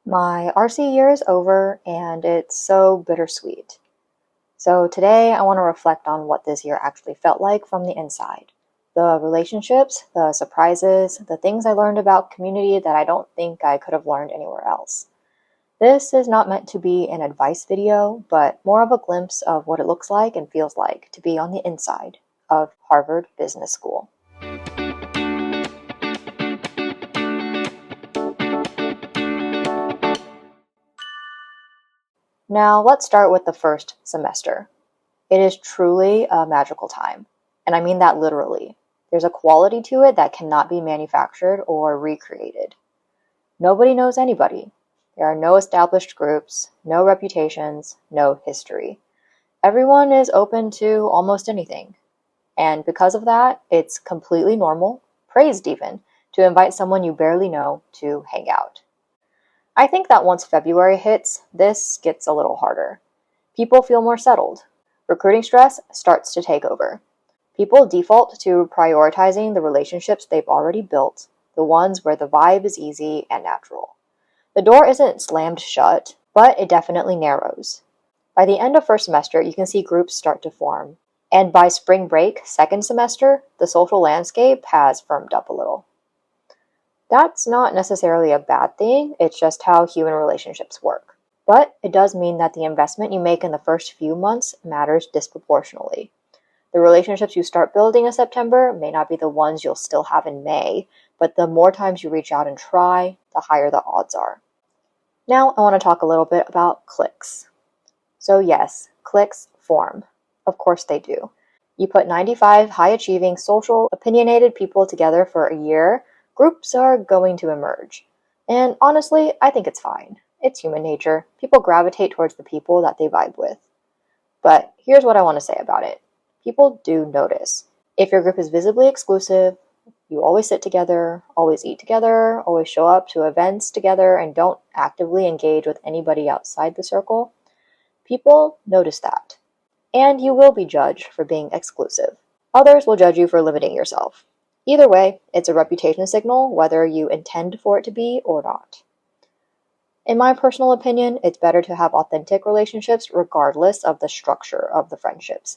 My RC year is over and it's so bittersweet. So today I want to reflect on what this year actually felt like from the inside. The relationships, the surprises, the things I learned about community that I don't think I could have learned anywhere else. This is not meant to be an advice video, but more of a glimpse of what it looks like and feels like to be on the inside of Harvard Business School. Now let's start with the first semester. It is truly a magical time, and I mean that literally. There's a quality to it that cannot be manufactured or recreated. Nobody knows anybody. There are no established groups, no reputations, no history. Everyone is open to almost anything. And because of that, it's completely normal, praised even, to invite someone you barely know to hang out. I think that once February hits, this gets a little harder. People feel more settled. Recruiting stress starts to take over. People default to prioritizing the relationships they've already built, the ones where the vibe is easy and natural. The door isn't slammed shut, but it definitely narrows. By the end of first semester, you can see groups start to form. And by spring break, second semester, the social landscape has firmed up a little. That's not necessarily a bad thing, it's just how human relationships work. But it does mean that the investment you make in the first few months matters disproportionately. The relationships you start building in September may not be the ones you'll still have in May, but the more times you reach out and try, the higher the odds are. Now I want to talk a little bit about cliques. So yes, cliques form. Of course they do. You put 95 high-achieving, social, opinionated people together for a year, groups are going to emerge. And honestly, I think it's fine. It's human nature. People gravitate towards the people that they vibe with. But here's what I want to say about it. People do notice. If your group is visibly exclusive, you always sit together, always eat together, always show up to events together, and don't actively engage with anybody outside the circle, people notice that. And you will be judged for being exclusive. Others will judge you for limiting yourself. Either way, it's a reputation signal, whether you intend for it to be or not. In my personal opinion, it's better to have authentic relationships regardless of the structure of the friendships.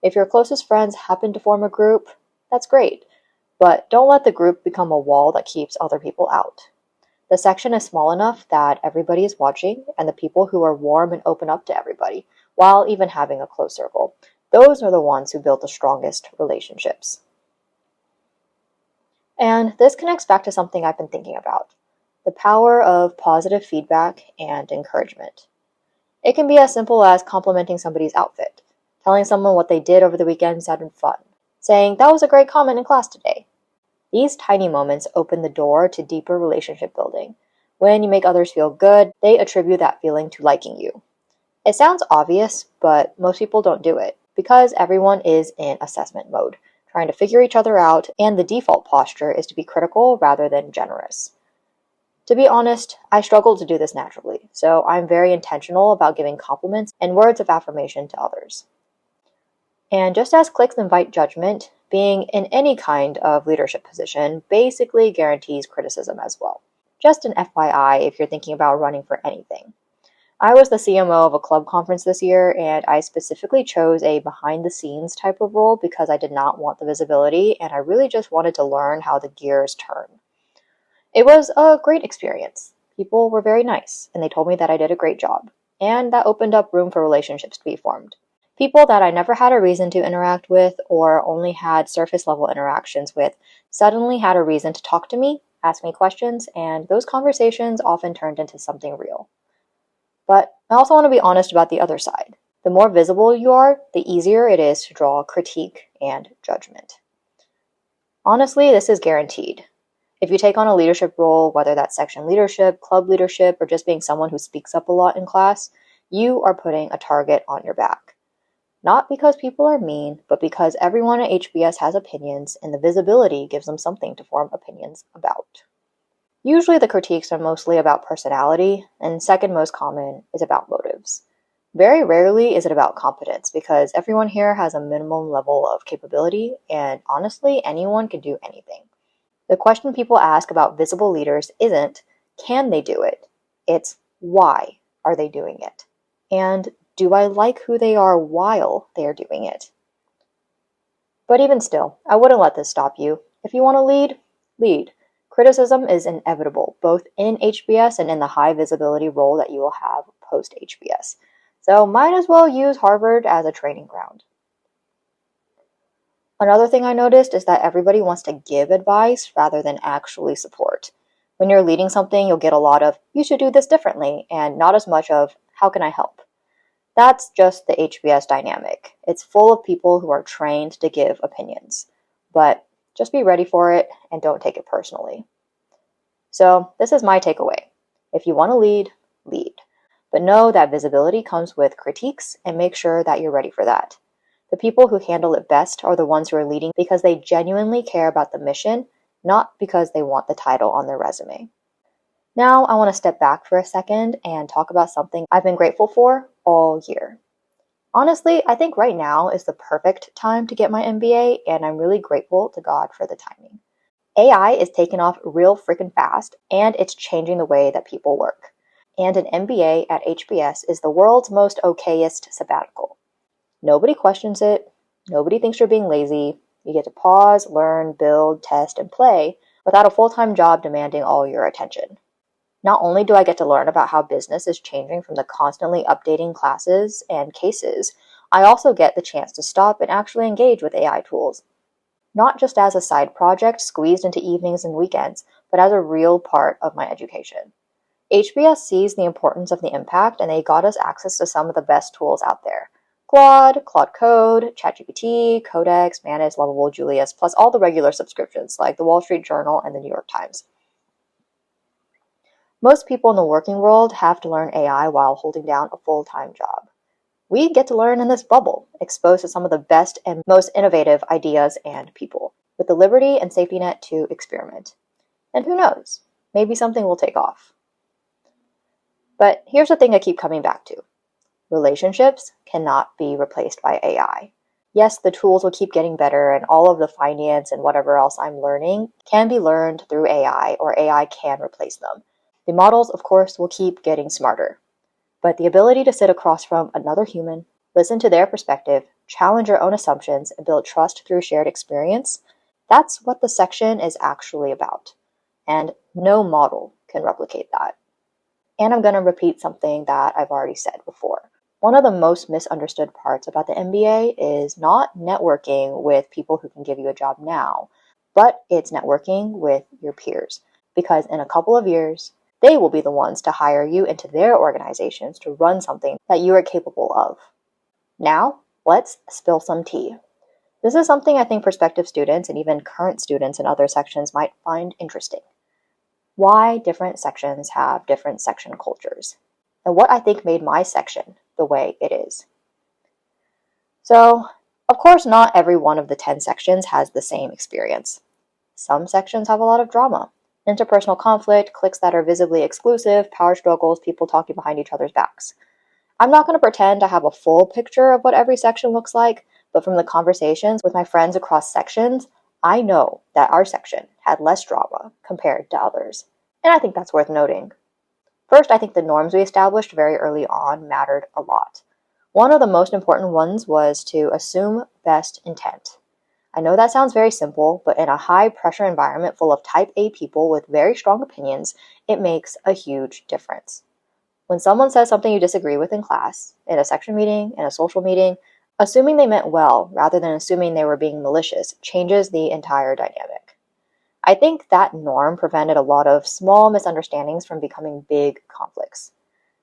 If your closest friends happen to form a group, that's great, but don't let the group become a wall that keeps other people out. The section is small enough that everybody is watching, and the people who are warm and open up to everybody, while even having a close circle, those are the ones who build the strongest relationships. And this connects back to something I've been thinking about. The power of positive feedback and encouragement. It can be as simple as complimenting somebody's outfit, telling someone what they did over the weekend sounded fun, saying, "That was a great comment in class today." These tiny moments open the door to deeper relationship building. When you make others feel good, they attribute that feeling to liking you. It sounds obvious, but most people don't do it, because everyone is in assessment mode, trying to figure each other out, and the default posture is to be critical rather than generous. To be honest, I struggle to do this naturally, so I'm very intentional about giving compliments and words of affirmation to others. And just as cliques invite judgment, being in any kind of leadership position basically guarantees criticism as well. Just an FYI if you're thinking about running for anything. I was the CMO of a club conference this year, and I specifically chose a behind-the-scenes type of role because I did not want the visibility, and I really just wanted to learn how the gears turn. It was a great experience. People were very nice, and they told me that I did a great job, and that opened up room for relationships to be formed. People that I never had a reason to interact with or only had surface-level interactions with suddenly had a reason to talk to me, ask me questions, and those conversations often turned into something real. But I also want to be honest about the other side. The more visible you are, the easier it is to draw critique and judgment. Honestly, this is guaranteed. If you take on a leadership role, whether that's section leadership, club leadership, or just being someone who speaks up a lot in class, you are putting a target on your back. Not because people are mean, but because everyone at HBS has opinions, and the visibility gives them something to form opinions about. Usually the critiques are mostly about personality, and second most common is about motives. Very rarely is it about competence, because everyone here has a minimum level of capability, and honestly, anyone can do anything. The question people ask about visible leaders isn't, can they do it? It's why are they doing it? And do I like who they are while they are doing it? But even still, I wouldn't let this stop you. If you want to lead, lead. Criticism is inevitable, both in HBS and in the high visibility role that you will have post HBS. So might as well use Harvard as a training ground. Another thing I noticed is that everybody wants to give advice rather than actually support. When you're leading something, you'll get a lot of, you should do this differently, and not as much of, how can I help? That's just the HBS dynamic. It's full of people who are trained to give opinions. But just be ready for it and don't take it personally. So this is my takeaway. If you want to lead, lead. But know that visibility comes with critiques and make sure that you're ready for that. The people who handle it best are the ones who are leading because they genuinely care about the mission, not because they want the title on their resume. Now I want to step back for a second and talk about something I've been grateful for all year. Honestly, I think right now is the perfect time to get my MBA, and I'm really grateful to God for the timing. AI is taking off real freaking fast, and it's changing the way that people work. And an MBA at HBS is the world's most okayest sabbatical. Nobody questions it. Nobody thinks you're being lazy. You get to pause, learn, build, test, and play without a full-time job demanding all your attention. Not only do I get to learn about how business is changing from the constantly updating classes and cases, I also get the chance to stop and actually engage with AI tools. Not just as a side project squeezed into evenings and weekends, but as a real part of my education. HBS sees the importance of the impact, and they got us access to some of the best tools out there. Claude Code, ChatGPT, Codex, Manus, Lovable, Julius, plus all the regular subscriptions like the Wall Street Journal and the New York Times. Most people in the working world have to learn AI while holding down a full-time job. We get to learn in this bubble, exposed to some of the best and most innovative ideas and people, with the liberty and safety net to experiment. And who knows, maybe something will take off. But here's the thing I keep coming back to. Relationships cannot be replaced by AI. Yes, the tools will keep getting better, and all of the finance and whatever else I'm learning can be learned through AI, or AI can replace them. The models, of course, will keep getting smarter. But the ability to sit across from another human, listen to their perspective, challenge your own assumptions, and build trust through shared experience, that's what the section is actually about. And no model can replicate that. And I'm going to repeat something that I've already said before. One of the most misunderstood parts about the MBA is not networking with people who can give you a job now, but it's networking with your peers. Because in a couple of years, they will be the ones to hire you into their organizations to run something that you are capable of. Now, let's spill some tea. This is something I think prospective students and even current students in other sections might find interesting. Why different sections have different section cultures, and what I think made my section the way it is. So, of course, not every one of the 10 sections has the same experience. Some sections have a lot of drama. Interpersonal conflict, cliques that are visibly exclusive, power struggles, people talking behind each other's backs. I'm not going to pretend to have a full picture of what every section looks like, but from the conversations with my friends across sections, I know that our section had less drama compared to others. And I think that's worth noting. First, I think the norms we established very early on mattered a lot. One of the most important ones was to assume best intent. I know that sounds very simple, but in a high-pressure environment full of type A people with very strong opinions, it makes a huge difference. When someone says something you disagree with in class, in a section meeting, in a social meeting, assuming they meant well rather than assuming they were being malicious changes the entire dynamic. I think that norm prevented a lot of small misunderstandings from becoming big conflicts.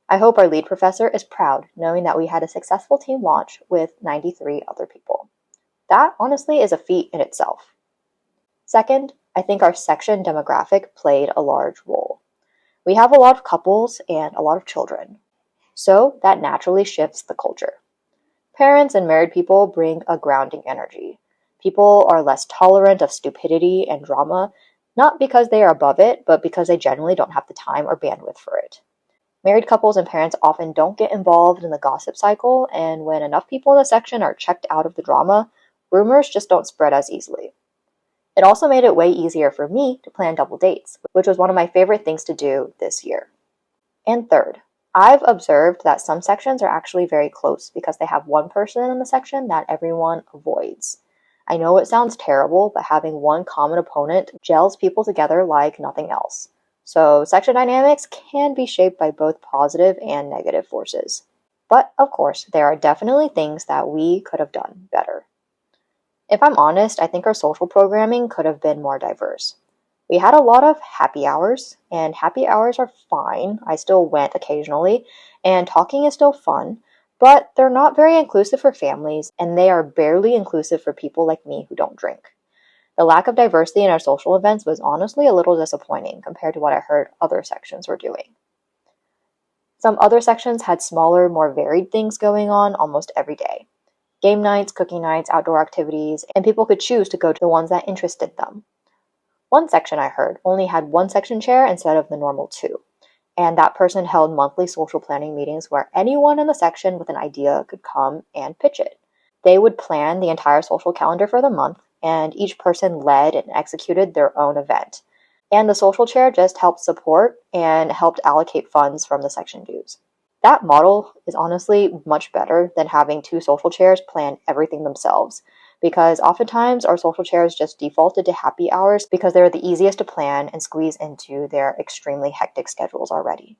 I hope our lead professor is proud knowing that we had a successful team launch with 93 other people. That, honestly, is a feat in itself. Second, I think our section demographic played a large role. We have a lot of couples and a lot of children, so that naturally shifts the culture. Parents and married people bring a grounding energy. People are less tolerant of stupidity and drama, not because they are above it, but because they generally don't have the time or bandwidth for it. Married couples and parents often don't get involved in the gossip cycle, and when enough people in the section are checked out of the drama, rumors just don't spread as easily. It also made it way easier for me to plan double dates, which was one of my favorite things to do this year. And third, I've observed that some sections are actually very close because they have one person in the section that everyone avoids. I know it sounds terrible, but having one common opponent gels people together like nothing else. So section dynamics can be shaped by both positive and negative forces. But of course, there are definitely things that we could have done better. If I'm honest, I think our social programming could have been more diverse. We had a lot of happy hours, and happy hours are fine. I still went occasionally, and talking is still fun, but they're not very inclusive for families, and they are barely inclusive for people like me who don't drink. The lack of diversity in our social events was honestly a little disappointing compared to what I heard other sections were doing. Some other sections had smaller, more varied things going on almost every day. Game nights, cookie nights, outdoor activities, and people could choose to go to the ones that interested them. One section I heard only had one section chair instead of the normal two, and that person held monthly social planning meetings where anyone in the section with an idea could come and pitch it. They would plan the entire social calendar for the month, and each person led and executed their own event. And the social chair just helped support and helped allocate funds from the section dues. That model is honestly much better than having two social chairs plan everything themselves, because oftentimes our social chairs just defaulted to happy hours because they're the easiest to plan and squeeze into their extremely hectic schedules already.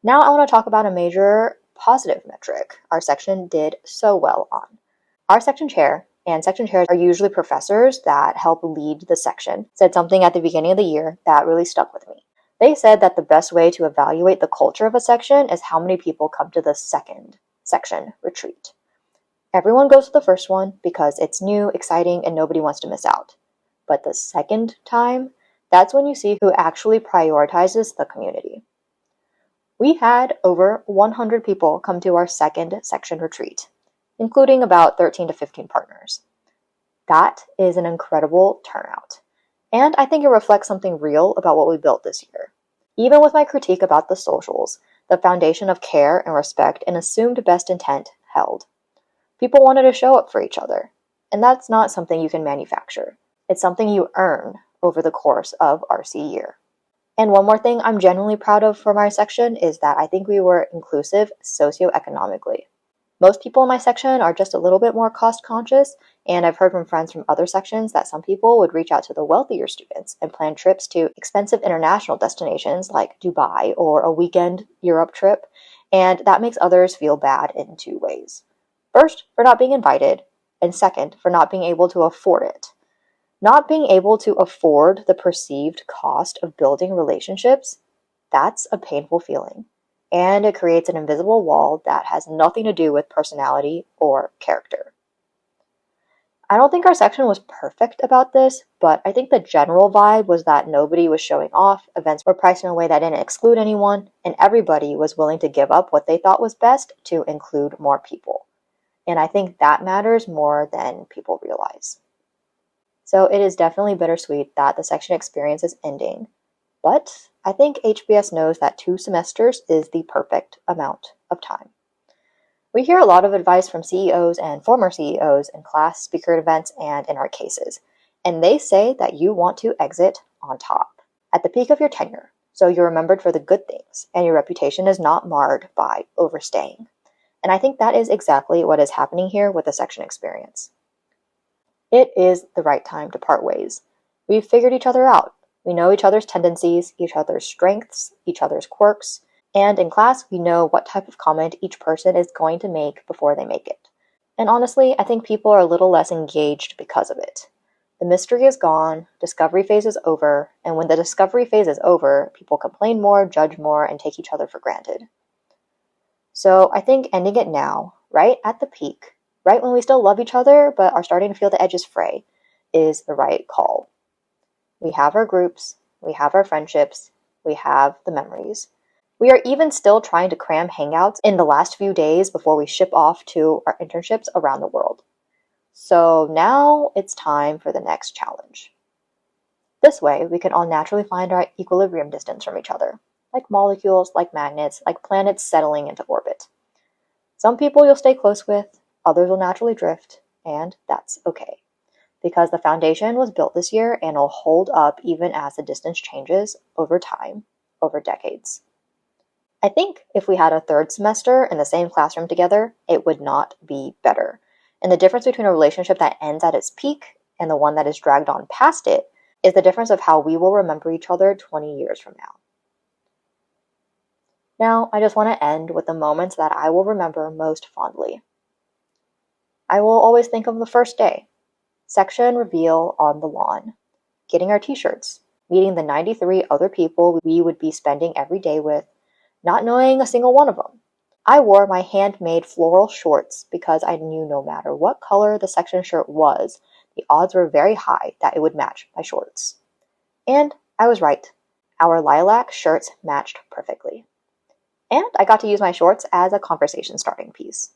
Now I want to talk about a major positive metric our section did so well on. Our section chair, and section chairs are usually professors that help lead the section, said something at the beginning of the year that really stuck with me. They said that the best way to evaluate the culture of a section is how many people come to the second section retreat. Everyone goes to the first one because it's new, exciting, and nobody wants to miss out. But the second time, that's when you see who actually prioritizes the community. We had over 100 people come to our second section retreat, including about 13 to 15 partners. That is an incredible turnout. And I think it reflects something real about what we built this year. Even with my critique about the socials, the foundation of care and respect and assumed best intent held. People wanted to show up for each other, and that's not something you can manufacture. It's something you earn over the course of RC year. And one more thing I'm genuinely proud of for my section is that I think we were inclusive socioeconomically. Most people in my section are just a little bit more cost conscious, and I've heard from friends from other sections that some people would reach out to the wealthier students and plan trips to expensive international destinations like Dubai or a weekend Europe trip, and that makes others feel bad in two ways. First, for not being invited, and second, for not being able to afford it. Not being able to afford the perceived cost of building relationships, that's a painful feeling. And it creates an invisible wall that has nothing to do with personality or character. I don't think our section was perfect about this, but I think the general vibe was that nobody was showing off, events were priced in a way that didn't exclude anyone, and everybody was willing to give up what they thought was best to include more people. And I think that matters more than people realize. So it is definitely bittersweet that the section experience is ending, but I think HBS knows that 2 semesters is the perfect amount of time. We hear a lot of advice from CEOs and former CEOs in class, speaker events, and in our cases, and they say that you want to exit on top, at the peak of your tenure, so you're remembered for the good things, and your reputation is not marred by overstaying. And I think that is exactly what is happening here with the section experience. It is the right time to part ways. We've figured each other out. We know each other's tendencies, each other's strengths, each other's quirks, and in class, we know what type of comment each person is going to make before they make it. And honestly, I think people are a little less engaged because of it. The mystery is gone, discovery phase is over, and when the discovery phase is over, people complain more, judge more, and take each other for granted. So I think ending it now, right at the peak, right when we still love each other but are starting to feel the edges fray, is the right call. We have our groups, we have our friendships, we have the memories. We are even still trying to cram hangouts in the last few days before we ship off to our internships around the world. So now it's time for the next challenge. This way, we can all naturally find our equilibrium distance from each other, like molecules, like magnets, like planets settling into orbit. Some people you'll stay close with, others will naturally drift, and that's okay. Because the foundation was built this year and will hold up even as the distance changes over time, over decades. I think if we had a third semester in the same classroom together, it would not be better. And the difference between a relationship that ends at its peak and the one that is dragged on past it is the difference of how we will remember each other 20 years from now. Now, I just want to end with the moments that I will remember most fondly. I will always think of the first day, section reveal on the lawn, getting our t-shirts, meeting the 93 other people we would be spending every day with, not knowing a single one of them. I wore my handmade floral shorts because I knew no matter what color the section shirt was, the odds were very high that it would match my shorts. And I was right. Our lilac shirts matched perfectly. And I got to use my shorts as a conversation starting piece.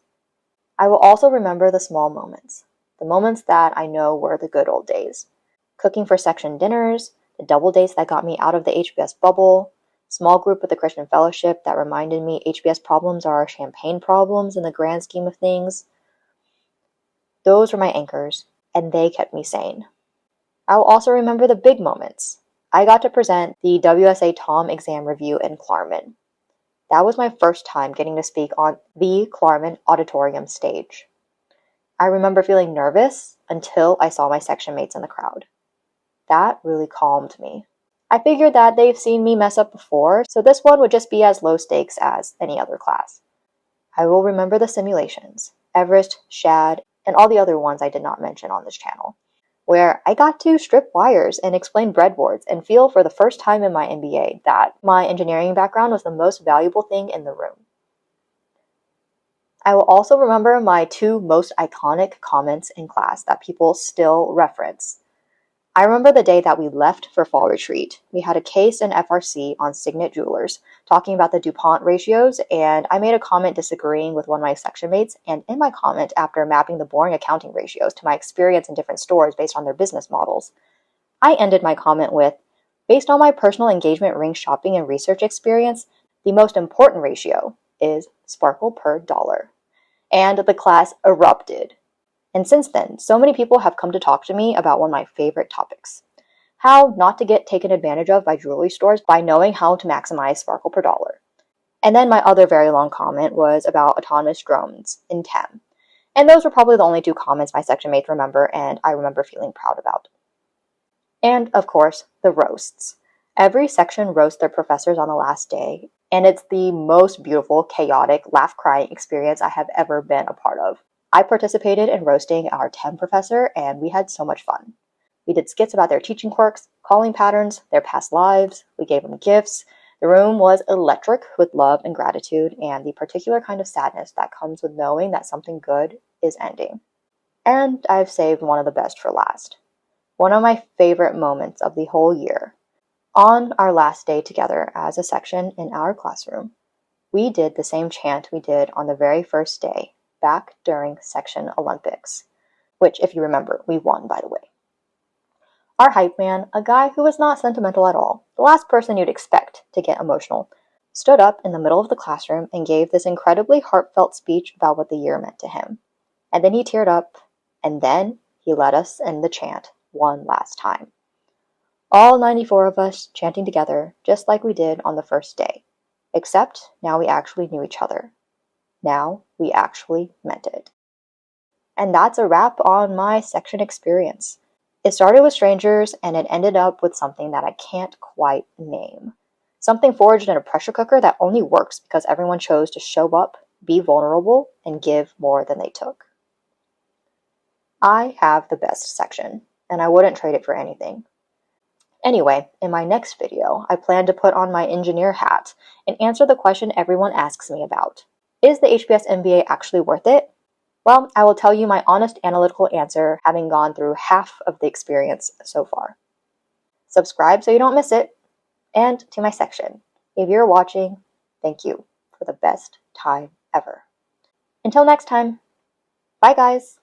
I will also remember the small moments, the moments that I know were the good old days. Cooking for section dinners, the double dates that got me out of the HBS bubble, small group with the Christian Fellowship that reminded me HBS problems are champagne problems in the grand scheme of things. Those were my anchors, and they kept me sane. I will also remember the big moments. I got to present the WSA Tom exam review in Klarman. That was my first time getting to speak on the Klarman auditorium stage. I remember feeling nervous until I saw my section mates in the crowd. That really calmed me. I figured that they've seen me mess up before, so this one would just be as low stakes as any other class. I will remember the simulations, Everest, Shad, and all the other ones I did not mention on this channel, where I got to strip wires and explain breadboards and feel for the first time in my MBA that my engineering background was the most valuable thing in the room. I will also remember my two most iconic comments in class that people still reference. I remember the day that we left for fall retreat. We had a case in FRC on Signet Jewelers, talking about the DuPont ratios, and I made a comment disagreeing with one of my section mates, and in my comment, after mapping the boring accounting ratios to my experience in different stores based on their business models, I ended my comment with, based on my personal engagement ring shopping and research experience, the most important ratio is sparkle per dollar. And the class erupted. And since then, so many people have come to talk to me about one of my favorite topics. How not to get taken advantage of by jewelry stores by knowing how to maximize sparkle per dollar. And then my other very long comment was about autonomous drones in TEM. And those were probably the only two comments my section mates remember and I remember feeling proud about. And, of course, the roasts. Every section roasts their professors on the last day, and it's the most beautiful, chaotic, laugh-crying experience I have ever been a part of. I participated in roasting our TEM professor, and we had so much fun. We did skits about their teaching quirks, calling patterns, their past lives. We gave them gifts. The room was electric with love and gratitude and the particular kind of sadness that comes with knowing that something good is ending. And I've saved one of the best for last. One of my favorite moments of the whole year. On our last day together as a section in our classroom, we did the same chant we did on the very first day, back during Section Olympics, which, if you remember, we won, by the way. Our hype man, a guy who was not sentimental at all, the last person you'd expect to get emotional, stood up in the middle of the classroom and gave this incredibly heartfelt speech about what the year meant to him. And then he teared up, and then he led us in the chant one last time. All 94 of us chanting together, just like we did on the first day, except now we actually knew each other. Now we actually meant it. And that's a wrap on my section experience. It started with strangers and it ended up with something that I can't quite name. Something forged in a pressure cooker that only works because everyone chose to show up, be vulnerable, and give more than they took. I have the best section, and I wouldn't trade it for anything. Anyway, in my next video, I plan to put on my engineer hat and answer the question everyone asks me about. Is the HBS MBA actually worth it? Well, I will tell you my honest analytical answer, having gone through half of the experience so far. Subscribe so you don't miss it. And to my section, if you're watching, thank you for the best time ever. Until next time, bye guys!